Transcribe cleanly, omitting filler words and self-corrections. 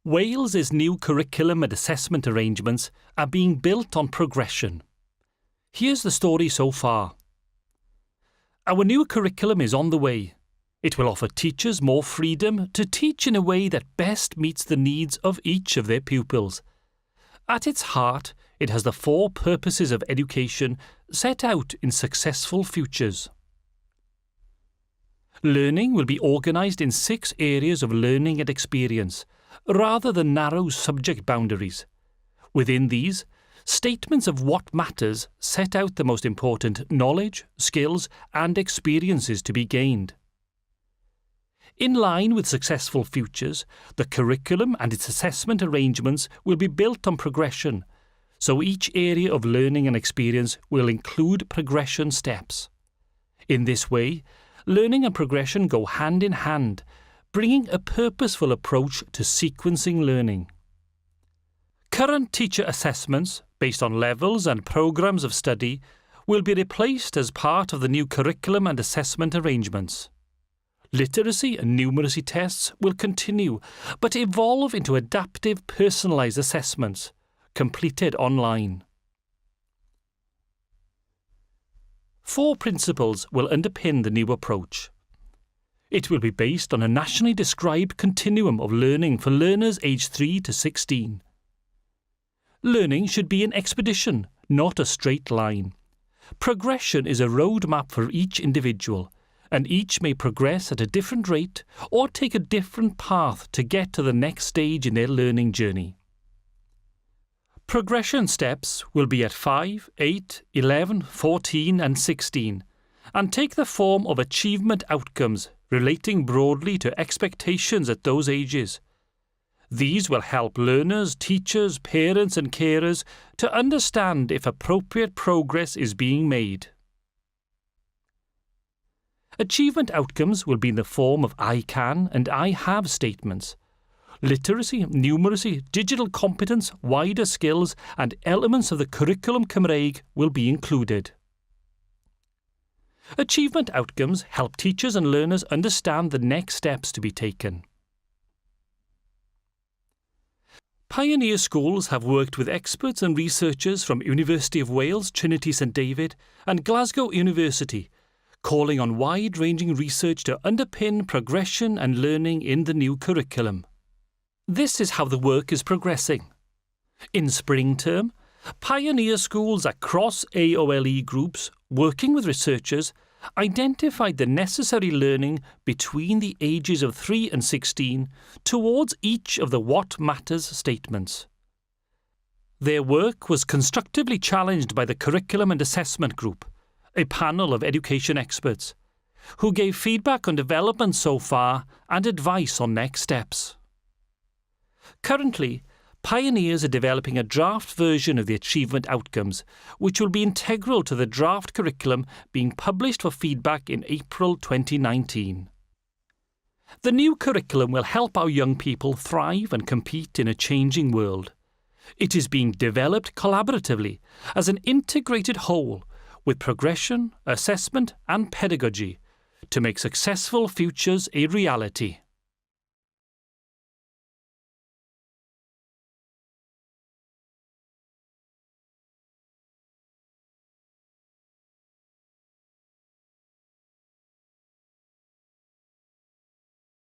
Wales's new curriculum and assessment arrangements are being built on progression. Here's the story so far. Our new curriculum is on the way. It will offer teachers more freedom to teach in a way that best meets the needs of each of their pupils. At its heart, it has the 4 purposes of education set out in Successful Futures. Learning will be organised in 6 areas of learning and experience, rather than narrow subject boundaries. Within these, statements of what matters set out the most important knowledge, skills, and experiences to be gained. In line with Successful Futures, the curriculum and its assessment arrangements will be built on progression, so each area of learning and experience will include progression steps. In this way, learning and progression go hand in hand, bringing a purposeful approach to sequencing learning. Current teacher assessments, based on levels and programs of study, will be replaced as part of the new curriculum and assessment arrangements. Literacy and numeracy tests will continue, but evolve into adaptive personalised assessments, completed online. 4 principles will underpin the new approach. It will be based on a nationally described continuum of learning for learners aged 3 to 16. Learning should be an expedition, not a straight line. Progression is a roadmap for each individual, and each may progress at a different rate or take a different path to get to the next stage in their learning journey. Progression steps will be at 5, 8, 11, 14 and 16, and take the form of achievement outcomes relating broadly to expectations at those ages. These will help learners, teachers, parents and carers to understand if appropriate progress is being made. Achievement outcomes will be in the form of I can and I have statements. Literacy, numeracy, digital competence, wider skills and elements of the Curriculum Cymraeg will be included. Achievement outcomes help teachers and learners understand the next steps to be taken. Pioneer schools have worked with experts and researchers from University of Wales, Trinity St David and Glasgow University, calling on wide-ranging research to underpin progression and learning in the new curriculum. This is how the work is progressing. In spring term, pioneer schools across AOLE groups, working with researchers, identified the necessary learning between the ages of 3 and 16 towards each of the What Matters statements. Their work was constructively challenged by the Curriculum and Assessment Group, a panel of education experts, who gave feedback on developments so far and advice on next steps. Currently, pioneers are developing a draft version of the achievement outcomes, which will be integral to the draft curriculum being published for feedback in April 2019. The new curriculum will help our young people thrive and compete in a changing world. It is being developed collaboratively as an integrated whole with progression, assessment and pedagogy to make Successful Futures a reality.